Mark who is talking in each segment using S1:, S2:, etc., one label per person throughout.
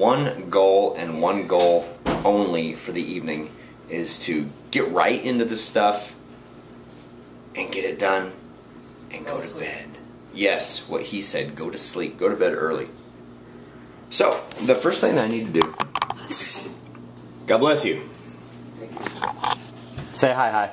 S1: one goal and one goal only for the evening is to get right into this stuff and get it done and go to bed. Yes, what he said, go to sleep, go to bed early. So, the first thing that I need to do, God bless you. Say hi.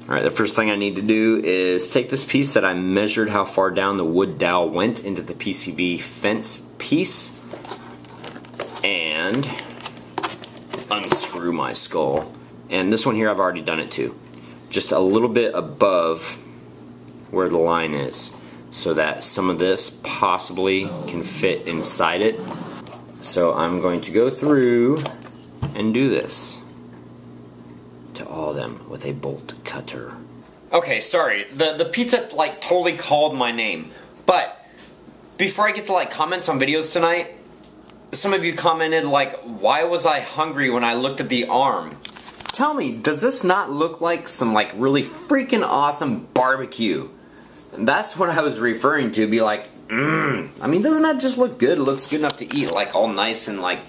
S1: Alright, the first thing I need to do is take this piece that I measured how far down the wood dowel went into the PCV fence piece and unscrew my skull. And this one here I've already done it too. Just a little bit above where the line is so that some of this possibly can fit inside it. So I'm going to go through and do this to all of them with a bolt cutter. Okay, sorry, the pizza like totally called my name, but before I get to like comments on videos tonight, some of you commented like, why was I hungry when I looked at the arm? Tell me, does this not look like some like really freaking awesome barbecue? And that's what I was referring to, be like, I mean, doesn't that just look good? It looks good enough to eat, like all nice and like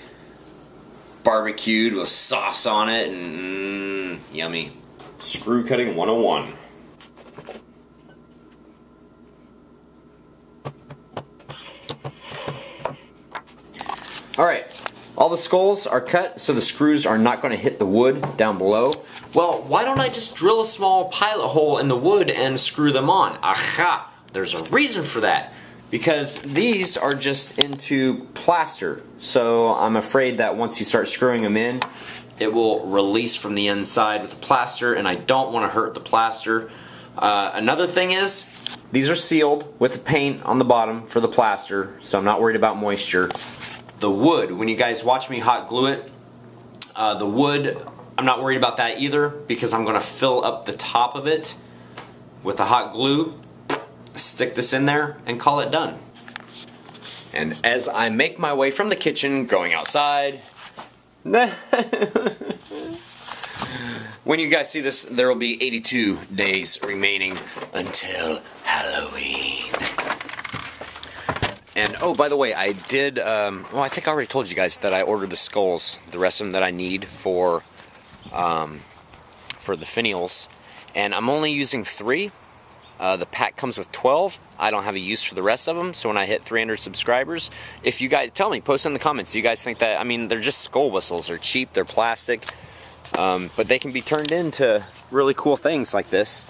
S1: barbecued with sauce on it, and yummy. Screw cutting 101. Alright, all the skulls are cut so the screws are not going to hit the wood down below. Well, why don't I just drill a small pilot hole in the wood and screw them on? Aha! There's a reason for that. Because these are just into plaster, so I'm afraid that once you start screwing them in, it will release from the inside with the plaster, and I don't want to hurt the plaster. Another thing is, these are sealed with the paint on the bottom for the plaster, so I'm not worried about moisture. The wood, when you guys watch me hot glue it, the wood, I'm not worried about that either, because I'm going to fill up the top of it with the hot glue. Stick this in there and call it done. And as I make my way from the kitchen going outside, when you guys see this, there will be 82 days remaining until Halloween. And oh, by the way, I did well, I think I already told you guys that I ordered the skulls, the rest of them that I need for the finials, and I'm only using 3. The pack comes with 12. I don't have a use for the rest of them, so when I hit 300 subscribers, if you guys, tell me, post in the comments, do you guys think that, I mean, they're just skull whistles, they're cheap, they're plastic, but they can be turned into really cool things like this.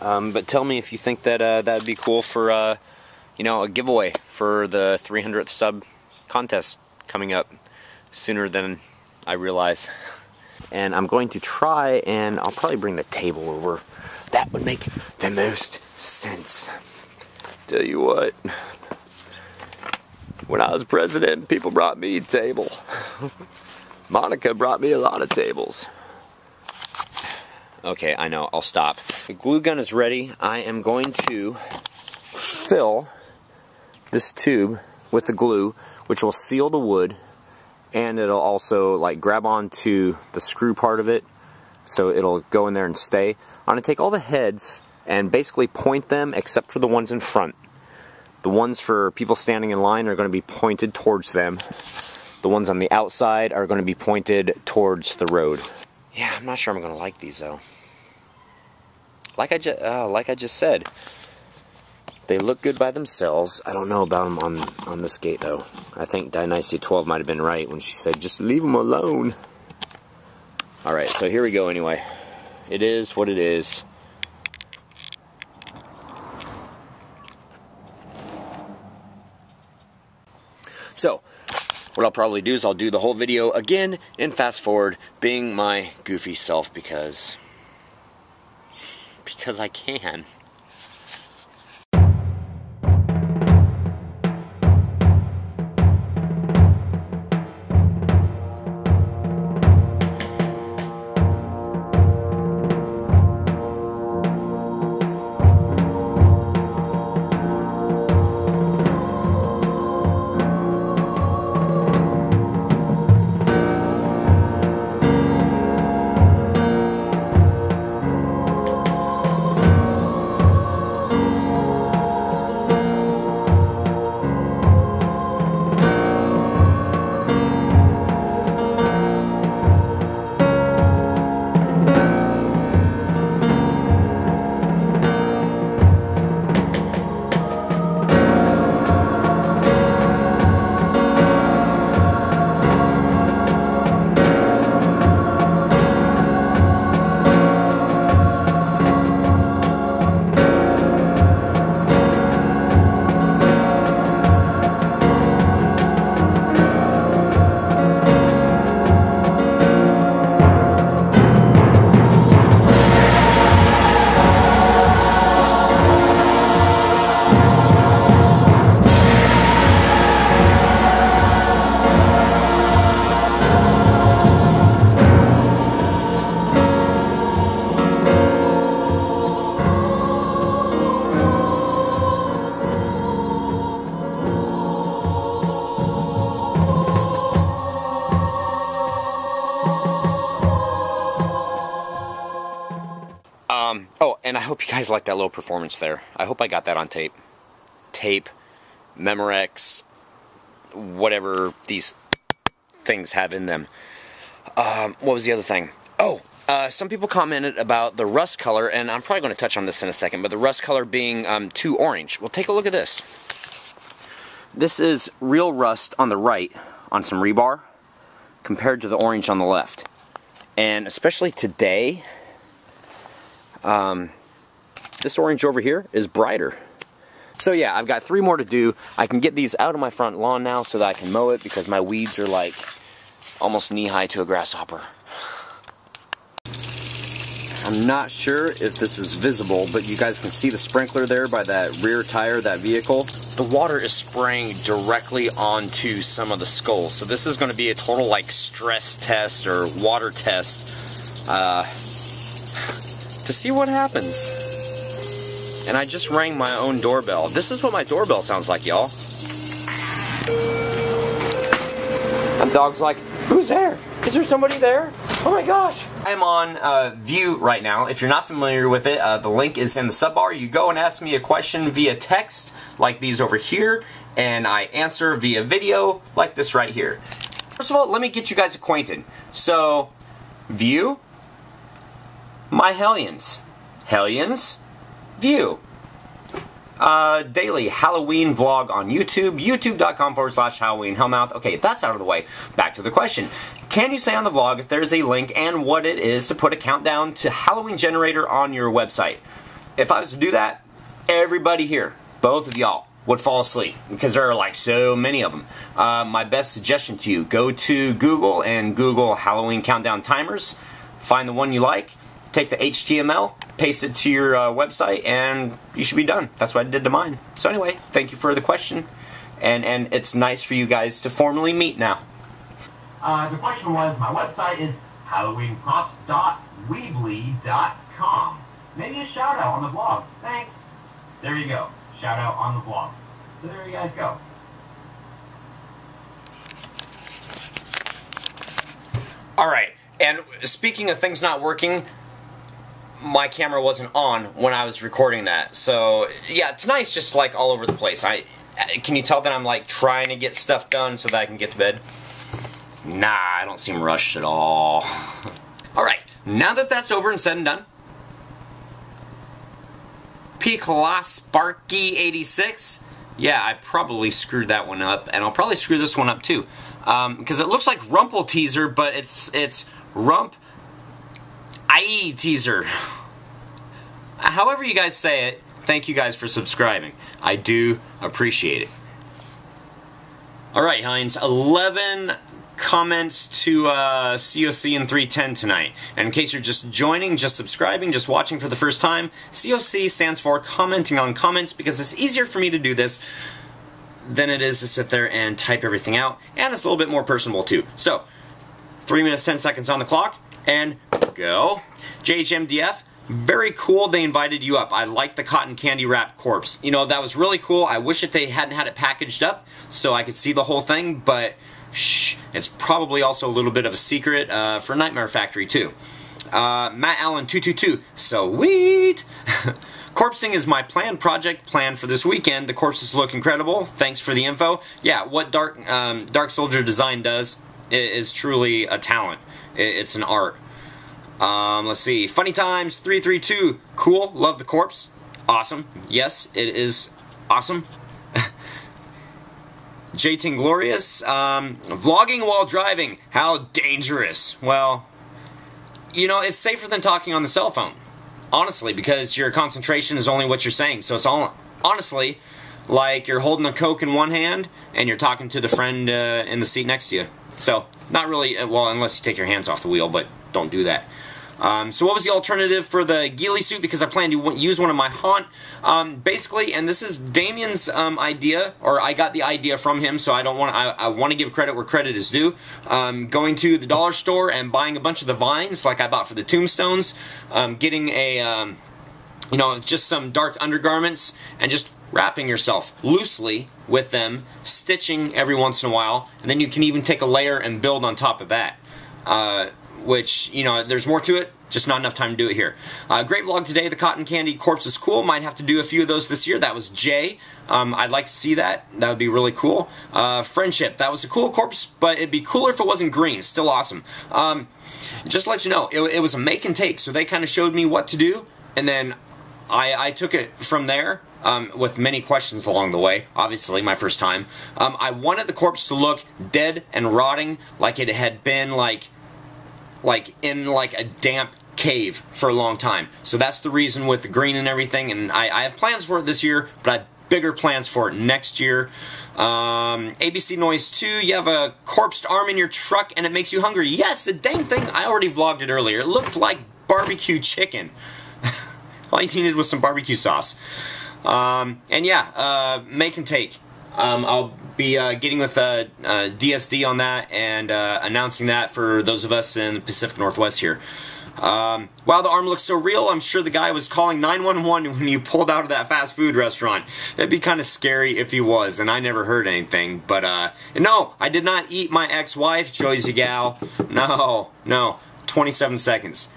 S1: But tell me if you think that that would be cool for, you know, a giveaway for the 300th sub contest coming up sooner than I realize. And I'm going to try, and I'll probably bring the table over. That would make the most sense. Tell you what, when I was president, people brought me a table. Monica brought me a lot of tables. Okay, I know, I'll stop. The glue gun is ready. I am going to fill this tube with the glue, which will seal the wood, and it'll also like grab onto the screw part of it, so it'll go in there and stay. I'm going to take all the heads and basically point them, except for the ones in front. The ones for people standing in line are going to be pointed towards them. The ones on the outside are going to be pointed towards the road. Yeah, I'm not sure I'm going to like these though. Like I just said, they look good by themselves. I don't know about them on this gate though. I think Dynasty 12 might have been right when she said, just leave them alone. Alright, so here we go anyway. It is what it is. So, what I'll probably do is I'll do the whole video again and fast forward, being my goofy self because I can. And I hope you guys like that little performance there. I hope I got that on tape. Tape, Memorex, whatever these things have in them. What was the other thing? Oh, some people commented about the rust color, and I'm probably going to touch on this in a second, but the rust color being too orange. Well, take a look at this. This is real rust on the right on some rebar compared to the orange on the left. And especially today, this orange over here is brighter. So yeah, I've got 3 more to do. I can get these out of my front lawn now so that I can mow it because my weeds are like almost knee-high to a grasshopper. I'm not sure if this is visible, but you guys can see the sprinkler there by that rear tire of that vehicle. The water is spraying directly onto some of the skulls, so this is going to be a total like stress test or water test to see what happens. And I just rang my own doorbell. This is what my doorbell sounds like, y'all. And the dog's like, "Who's there? Is there somebody there? Oh my gosh!" I'm on Vyou right now. If you're not familiar with it, the link is in the sub bar. You go and ask me a question via text, like these over here, and I answer via video, like this right here. First of all, let me get you guys acquainted. So, Vyou, my Hellions. Hellions, Vyou. Daily Halloween vlog on YouTube, youtube.com/Halloween Hellmouth. Okay, that's out of the way. Back to the question. Can you say on the vlog if there's a link and what it is to put a countdown to Halloween generator on your website? If I was to do that, everybody here, both of y'all, would fall asleep because there are like so many of them. My best suggestion to you, go to Google and Google Halloween countdown timers. Find the one you like. Take the HTML, paste it to your website, and you should be done. That's what I did to mine. So anyway, thank you for the question, and it's nice for you guys to formally meet now.
S2: The question was, my website is halloweenprops.weebly.com. Maybe a shout out on the blog. Thanks. There you go. Shout out on the blog. So there you guys go.
S1: Alright, and speaking of things not working, my camera wasn't on when I was recording that. So, yeah, tonight's just like all over the place. Can you tell that I'm like trying to get stuff done so that I can get to bed? Nah, I don't seem rushed at all. Alright, now that that's over and said and done, Sparky86. Yeah, I probably screwed that one up, and I'll probably screw this one up too. Because it looks like Rumple Teaser, but it's Rump IE Teaser. However you guys say it, thank you guys for subscribing. I do appreciate it. Alright, Hines, 11 comments to COC in 310 tonight. And in case you're just joining, just subscribing, just watching for the first time, COC stands for commenting on comments because it's easier for me to do this than it is to sit there and type everything out, and it's a little bit more personable too. So, 3 minutes 10 seconds on the clock, and go. JHMDF, very cool they invited you up. I like the cotton candy wrap corpse. You know, that was really cool. I wish that they hadn't had it packaged up so I could see the whole thing, but shh, it's probably also a little bit of a secret for Nightmare Factory too. Matt Allen 222, sweet. Corpsing is my planned project planned for this weekend. The corpses look incredible. Thanks for the info. Yeah, what Dark Soldier Design does is truly a talent. It's an art. Let's see. Funny Times 332. Cool. Love the corpse. Awesome. Yes, it is awesome. J-Ting Glorious. Vlogging while driving. How dangerous. Well, you know, it's safer than talking on the cell phone. Honestly, because your concentration is only what you're saying. So it's all, honestly, like you're holding a Coke in one hand and you're talking to the friend in the seat next to you. So, not really, well, unless you take your hands off the wheel, but don't do that. So what was the alternative for the ghillie suit? Because I plan to use one of my haunt. Basically, and this is Damien's idea, or I got the idea from him, so I don't want I want to give credit where credit is due. Going to the dollar store and buying a bunch of the vines, like I bought for the tombstones. Getting a, you know, just some dark undergarments, and just wrapping yourself loosely with them, stitching every once in a while, and then you can even take a layer and build on top of that. Which, you know, there's more to it. Just not enough time to do it here. Great vlog today. The cotton candy corpse is cool. Might have to do a few of those this year. That was Jay. I'd like to see that. That would be really cool. Friendship. That was a cool corpse, but it'd be cooler if it wasn't green. Still awesome. Just to let you know, it was a make and take. So they kind of showed me what to do, and then I took it from there. With many questions along the way, obviously my first time. I wanted the corpse to look dead and rotting, like it had been like in like a damp cave for a long time. So that's the reason with the green and everything, and I have plans for it this year, but I have bigger plans for it next year. ABC Noise 2, you have a corpsed arm in your truck and it makes you hungry. Yes, the dang thing, I already vlogged it earlier. It looked like barbecue chicken. All you needed was some barbecue sauce. And yeah, make and take. I'll be getting with DSD on that and announcing that for those of us in the Pacific Northwest here. Wow, the arm looks so real. I'm sure the guy was calling 911 when you pulled out of that fast food restaurant. It'd be kind of scary if he was, and I never heard anything. But, no, I did not eat my ex-wife, Joyzy Gal. No, 27 seconds.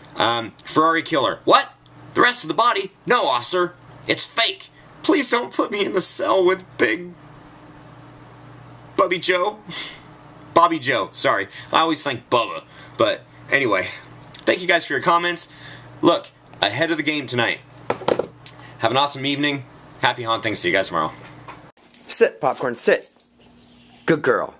S1: Ferrari killer. What? The rest of the body? No, officer. It's fake. Please don't put me in the cell with Big Bubby Joe. Bobby Joe, sorry. I always think Bubba. But anyway, thank you guys for your comments. Look, ahead of the game tonight. Have an awesome evening. Happy haunting. See you guys tomorrow.
S3: Sit, popcorn, sit. Good girl.